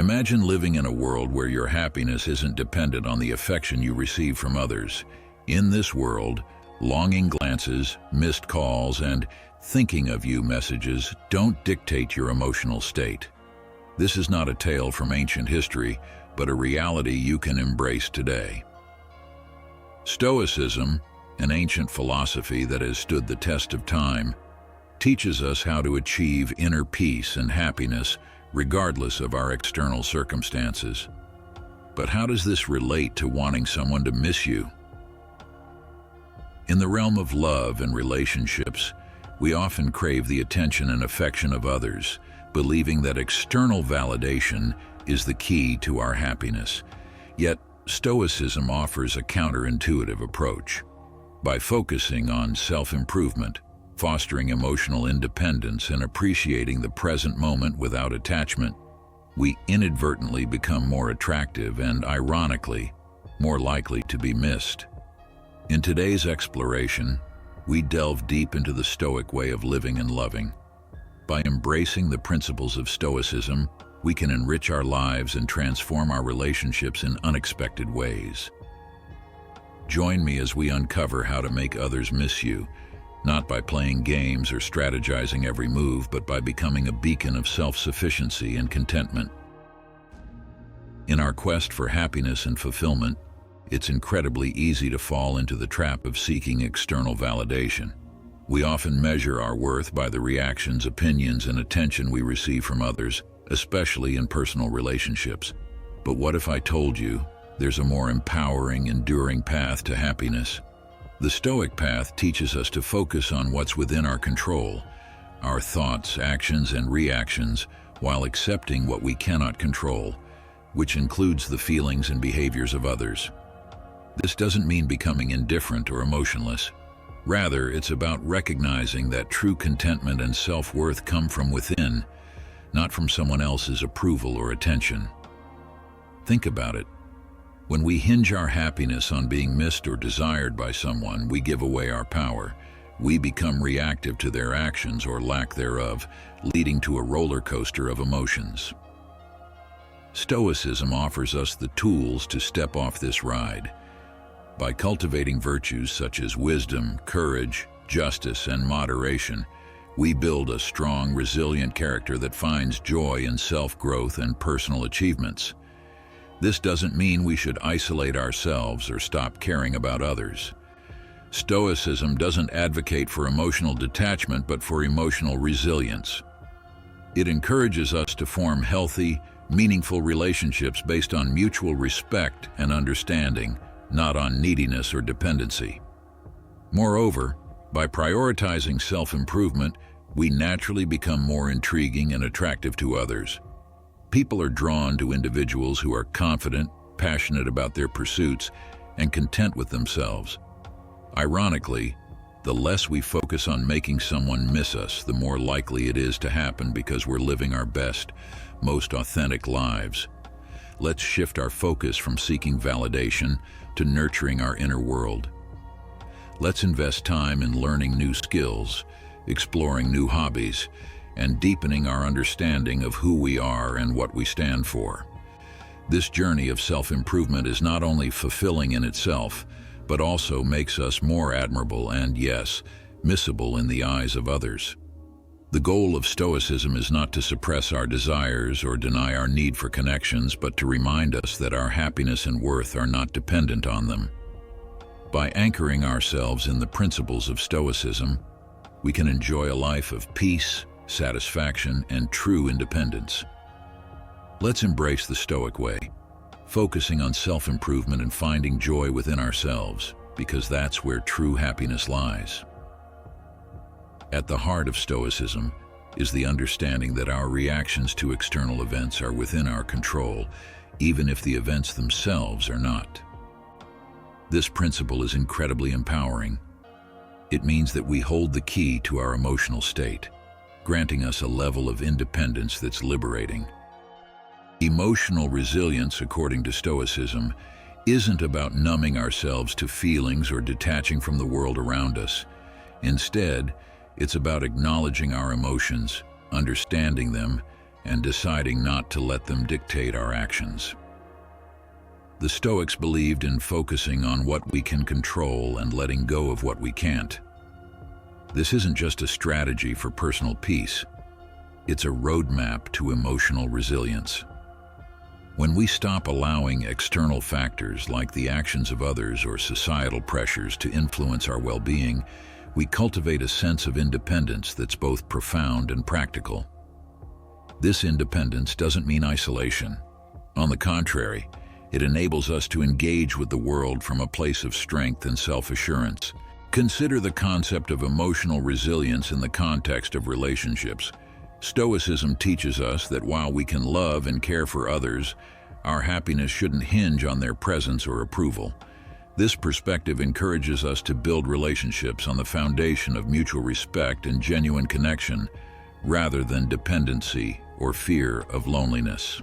Imagine living in a world where your happiness isn't dependent on the affection you receive from others. In this world, longing glances, missed calls, and thinking of you messages don't dictate your emotional state. This is not a tale from ancient history, but a reality you can embrace today. Stoicism, an ancient philosophy that has stood the test of time, teaches us how to achieve inner peace and happiness regardless of our external circumstances. But how does this relate to wanting someone to miss you? In the realm of love and relationships, we often crave the attention and affection of others, believing that external validation is the key to our happiness. Yet, Stoicism offers a counterintuitive approach. By focusing on self-improvement, fostering emotional independence, and appreciating the present moment without attachment, we inadvertently become more attractive and, ironically, more likely to be missed. In today's exploration, we delve deep into the Stoic way of living and loving. By embracing the principles of Stoicism, we can enrich our lives and transform our relationships in unexpected ways. Join me as we uncover how to make others miss you, not by playing games or strategizing every move, but by becoming a beacon of self-sufficiency and contentment. In our quest for happiness and fulfillment, it's incredibly easy to fall into the trap of seeking external validation. We often measure our worth by the reactions, opinions, and attention we receive from others, especially in personal relationships. But what if I told you there's a more empowering, enduring path to happiness? The Stoic path teaches us to focus on what's within our control, our thoughts, actions, and reactions, while accepting what we cannot control, which includes the feelings and behaviors of others. This doesn't mean becoming indifferent or emotionless. Rather, it's about recognizing that true contentment and self-worth come from within, not from someone else's approval or attention. Think about it. When we hinge our happiness on being missed or desired by someone, we give away our power. We become reactive to their actions or lack thereof, leading to a roller coaster of emotions. Stoicism offers us the tools to step off this ride. By cultivating virtues such as wisdom, courage, justice, and moderation, we build a strong, resilient character that finds joy in self-growth and personal achievements. This doesn't mean we should isolate ourselves or stop caring about others. Stoicism doesn't advocate for emotional detachment, but for emotional resilience. It encourages us to form healthy, meaningful relationships based on mutual respect and understanding, not on neediness or dependency. Moreover, by prioritizing self-improvement, we naturally become more intriguing and attractive to others. People are drawn to individuals who are confident, passionate about their pursuits, and content with themselves. Ironically, the less we focus on making someone miss us, the more likely it is to happen because we're living our best, most authentic lives. Let's shift our focus from seeking validation to nurturing our inner world. Let's invest time in learning new skills, exploring new hobbies, and deepening our understanding of who we are and what we stand for. This journey of self-improvement is not only fulfilling in itself, but also makes us more admirable and, yes, missable in the eyes of others. The goal of Stoicism is not to suppress our desires or deny our need for connections, but to remind us that our happiness and worth are not dependent on them. By anchoring ourselves in the principles of Stoicism, we can enjoy a life of peace, satisfaction, and true independence. Let's embrace the Stoic way, focusing on self-improvement and finding joy within ourselves, because that's where true happiness lies. At the heart of Stoicism is the understanding that our reactions to external events are within our control, even if the events themselves are not. This principle is incredibly empowering. It means that we hold the key to our emotional state, granting us a level of independence that's liberating. Emotional resilience, according to Stoicism, isn't about numbing ourselves to feelings or detaching from the world around us. Instead, it's about acknowledging our emotions, understanding them, and deciding not to let them dictate our actions. The Stoics believed in focusing on what we can control and letting go of what we can't. This isn't just a strategy for personal peace. It's a roadmap to emotional resilience. When we stop allowing external factors like the actions of others or societal pressures to influence our well-being, we cultivate a sense of independence that's both profound and practical. This independence doesn't mean isolation. On the contrary, it enables us to engage with the world from a place of strength and self-assurance. Consider the concept of emotional resilience in the context of relationships. Stoicism teaches us that while we can love and care for others, our happiness shouldn't hinge on their presence or approval. This perspective encourages us to build relationships on the foundation of mutual respect and genuine connection, rather than dependency or fear of loneliness.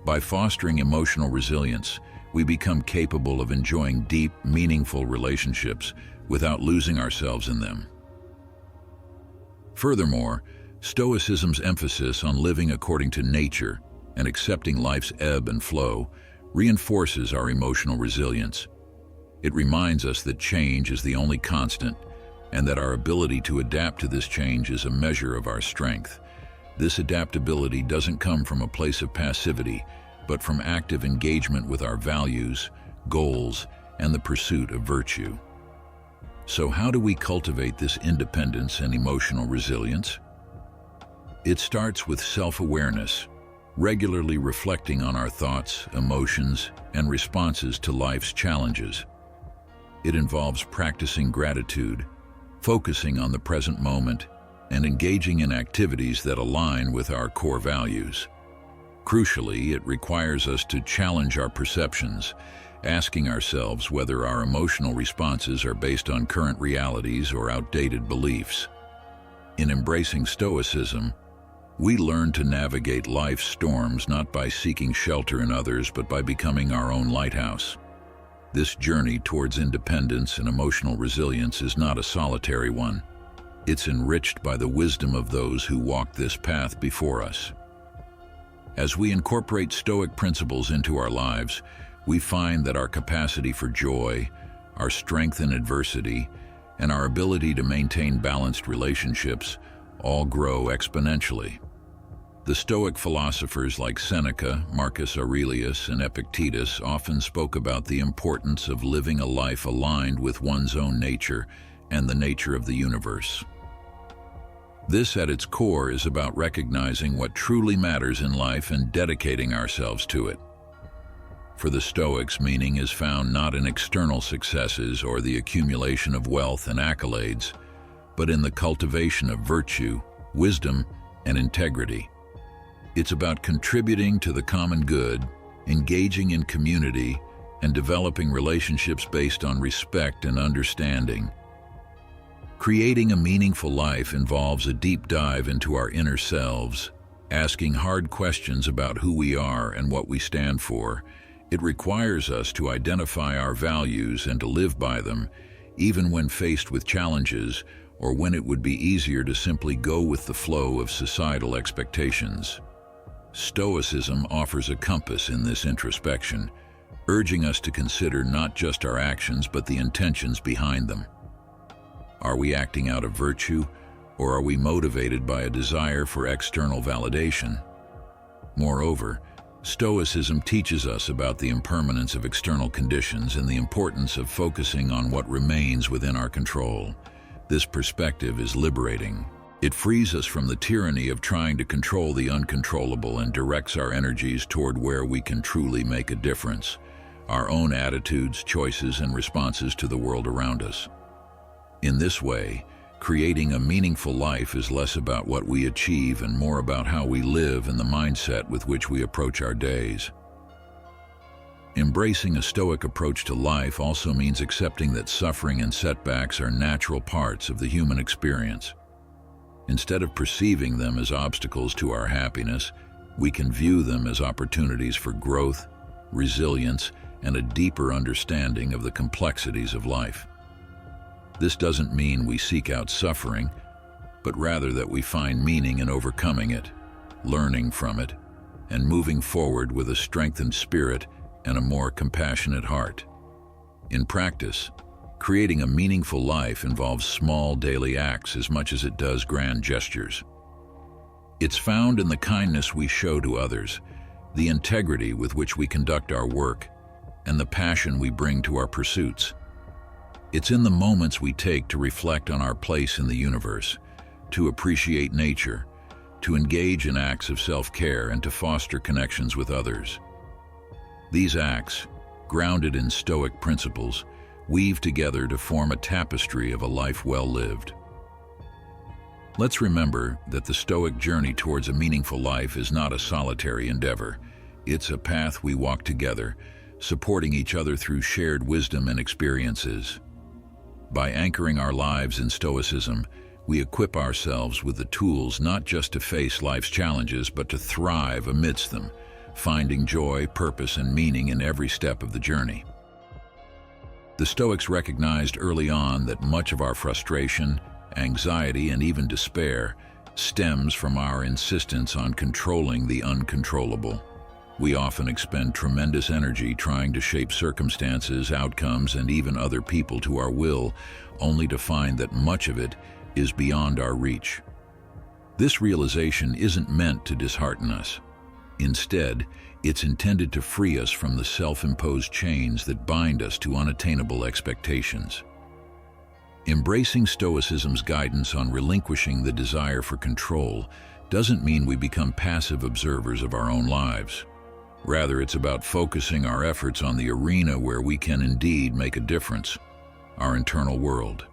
By fostering emotional resilience, we become capable of enjoying deep, meaningful relationships without losing ourselves in them. Furthermore, Stoicism's emphasis on living according to nature and accepting life's ebb and flow reinforces our emotional resilience. It reminds us that change is the only constant, and that our ability to adapt to this change is a measure of our strength. This adaptability doesn't come from a place of passivity, but from active engagement with our values, goals, and the pursuit of virtue. So how do we cultivate this independence and emotional resilience? It starts with self-awareness, regularly reflecting on our thoughts, emotions, and responses to life's challenges. It involves practicing gratitude, focusing on the present moment, and engaging in activities that align with our core values. Crucially, it requires us to challenge our perceptions, asking ourselves whether our emotional responses are based on current realities or outdated beliefs. In embracing Stoicism, we learn to navigate life's storms not by seeking shelter in others, but by becoming our own lighthouse. This journey towards independence and emotional resilience is not a solitary one. It's enriched by the wisdom of those who walked this path before us. As we incorporate Stoic principles into our lives, we find that our capacity for joy, our strength in adversity, and our ability to maintain balanced relationships all grow exponentially. The Stoic philosophers like Seneca, Marcus Aurelius, and Epictetus often spoke about the importance of living a life aligned with one's own nature and the nature of the universe. This, at its core, is about recognizing what truly matters in life and dedicating ourselves to it. For the Stoics, meaning is found not in external successes or the accumulation of wealth and accolades, but in the cultivation of virtue, wisdom, and integrity. It's about contributing to the common good, engaging in community, and developing relationships based on respect and understanding. Creating a meaningful life involves a deep dive into our inner selves, asking hard questions about who we are and what we stand for. It requires us to identify our values and to live by them, even when faced with challenges or when it would be easier to simply go with the flow of societal expectations. Stoicism offers a compass in this introspection, urging us to consider not just our actions but the intentions behind them. Are we acting out of virtue, or are we motivated by a desire for external validation? Moreover, Stoicism teaches us about the impermanence of external conditions and the importance of focusing on what remains within our control. This perspective is liberating. It frees us from the tyranny of trying to control the uncontrollable and directs our energies toward where we can truly make a difference, our own attitudes, choices, and responses to the world around us. In this way, creating a meaningful life is less about what we achieve and more about how we live and the mindset with which we approach our days. Embracing a Stoic approach to life also means accepting that suffering and setbacks are natural parts of the human experience. Instead of perceiving them as obstacles to our happiness, we can view them as opportunities for growth, resilience, and a deeper understanding of the complexities of life. This doesn't mean we seek out suffering, but rather that we find meaning in overcoming it, learning from it, and moving forward with a strengthened spirit and a more compassionate heart. In practice, creating a meaningful life involves small daily acts as much as it does grand gestures. It's found in the kindness we show to others, the integrity with which we conduct our work, and the passion we bring to our pursuits. It's in the moments we take to reflect on our place in the universe, to appreciate nature, to engage in acts of self-care, and to foster connections with others. These acts, grounded in Stoic principles, weave together to form a tapestry of a life well lived. Let's remember that the Stoic journey towards a meaningful life is not a solitary endeavor. It's a path we walk together, supporting each other through shared wisdom and experiences. By anchoring our lives in Stoicism, we equip ourselves with the tools not just to face life's challenges, but to thrive amidst them, finding joy, purpose, and meaning in every step of the journey. The Stoics recognized early on that much of our frustration, anxiety, and even despair stems from our insistence on controlling the uncontrollable. We often expend tremendous energy trying to shape circumstances, outcomes, and even other people to our will, only to find that much of it is beyond our reach. This realization isn't meant to dishearten us. Instead, it's intended to free us from the self-imposed chains that bind us to unattainable expectations. Embracing Stoicism's guidance on relinquishing the desire for control doesn't mean we become passive observers of our own lives. Rather, it's about focusing our efforts on the arena where we can indeed make a difference, our internal world.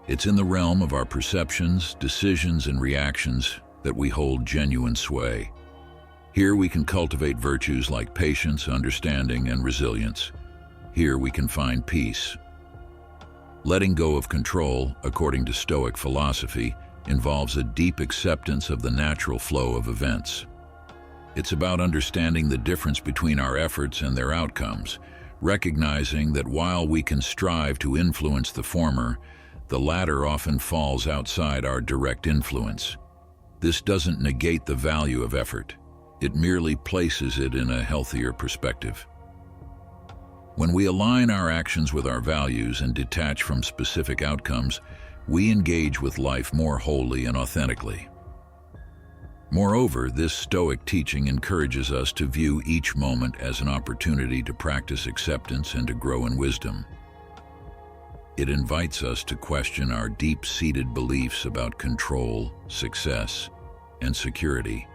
It's in the realm of our perceptions, decisions, and reactions that we hold genuine sway. Here we can cultivate virtues like patience, understanding, and resilience. Here we can find peace. Letting go of control, according to Stoic philosophy, involves a deep acceptance of the natural flow of events. It's about understanding the difference between our efforts and their outcomes, recognizing that while we can strive to influence the former, the latter often falls outside our direct influence. This doesn't negate the value of effort. It merely places it in a healthier perspective. When we align our actions with our values and detach from specific outcomes, we engage with life more wholly and authentically. Moreover, this Stoic teaching encourages us to view each moment as an opportunity to practice acceptance and to grow in wisdom. It invites us to question our deep-seated beliefs about control, success, and security.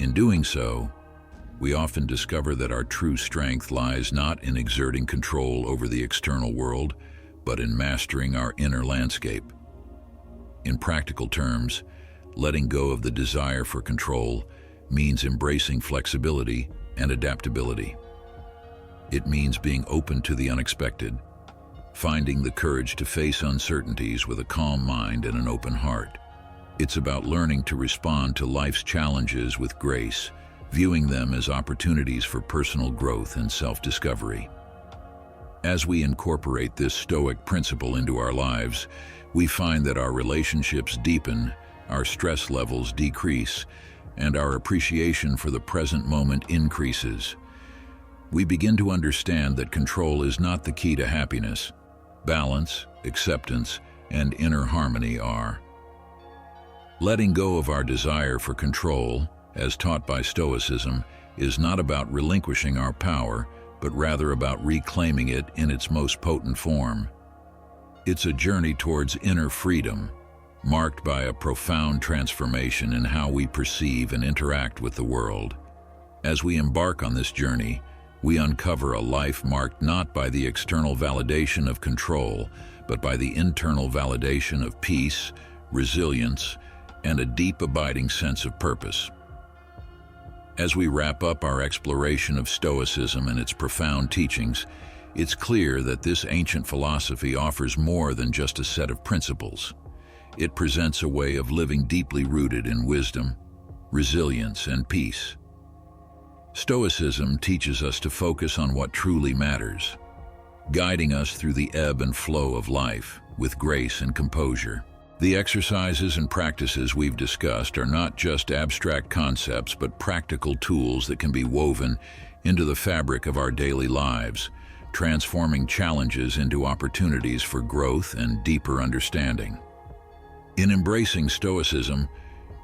In doing so, we often discover that our true strength lies not in exerting control over the external world, but in mastering our inner landscape. In practical terms, letting go of the desire for control means embracing flexibility and adaptability. It means being open to the unexpected, finding the courage to face uncertainties with a calm mind and an open heart. It's about learning to respond to life's challenges with grace, viewing them as opportunities for personal growth and self-discovery. As we incorporate this Stoic principle into our lives, we find that our relationships deepen, our stress levels decrease, and our appreciation for the present moment increases. We begin to understand that control is not the key to happiness. Balance, acceptance, and inner harmony are. Letting go of our desire for control, as taught by Stoicism, is not about relinquishing our power, but rather about reclaiming it in its most potent form. It's a journey towards inner freedom, marked by a profound transformation in how we perceive and interact with the world. As we embark on this journey, we uncover a life marked not by the external validation of control, but by the internal validation of peace, resilience, and a deep abiding sense of purpose. As we wrap up our exploration of Stoicism and its profound teachings, it's clear that this ancient philosophy offers more than just a set of principles. It presents a way of living deeply rooted in wisdom, resilience, and peace. Stoicism teaches us to focus on what truly matters, guiding us through the ebb and flow of life with grace and composure. The exercises and practices we've discussed are not just abstract concepts, but practical tools that can be woven into the fabric of our daily lives, transforming challenges into opportunities for growth and deeper understanding. In embracing Stoicism,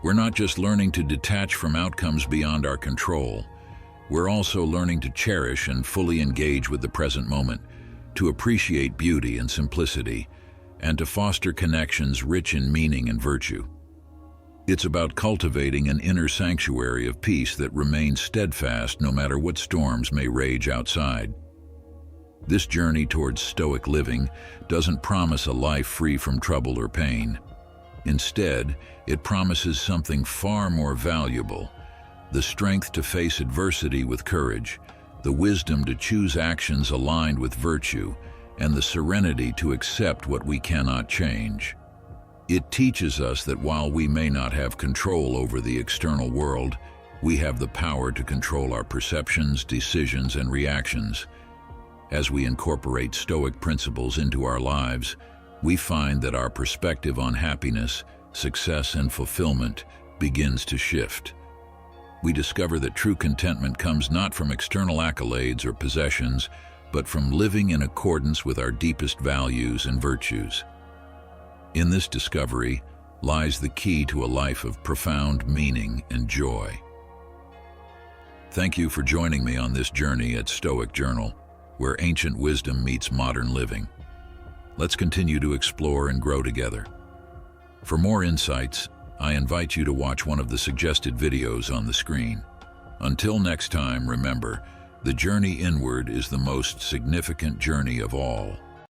we're not just learning to detach from outcomes beyond our control, we're also learning to cherish and fully engage with the present moment, to appreciate beauty and simplicity, and to foster connections rich in meaning and virtue. It's about cultivating an inner sanctuary of peace that remains steadfast no matter what storms may rage outside. This journey towards Stoic living doesn't promise a life free from trouble or pain. Instead, it promises something far more valuable: the strength to face adversity with courage, the wisdom to choose actions aligned with virtue, and the serenity to accept what we cannot change. It teaches us that while we may not have control over the external world, we have the power to control our perceptions, decisions, and reactions. As we incorporate Stoic principles into our lives, we find that our perspective on happiness, success, and fulfillment begins to shift. We discover that true contentment comes not from external accolades or possessions, but from living in accordance with our deepest values and virtues. In this discovery lies the key to a life of profound meaning and joy. Thank you for joining me on this journey at Stoic Journal, where ancient wisdom meets modern living. Let's continue to explore and grow together. For more insights, I invite you to watch one of the suggested videos on the screen. Until next time, remember, the journey inward is the most significant journey of all.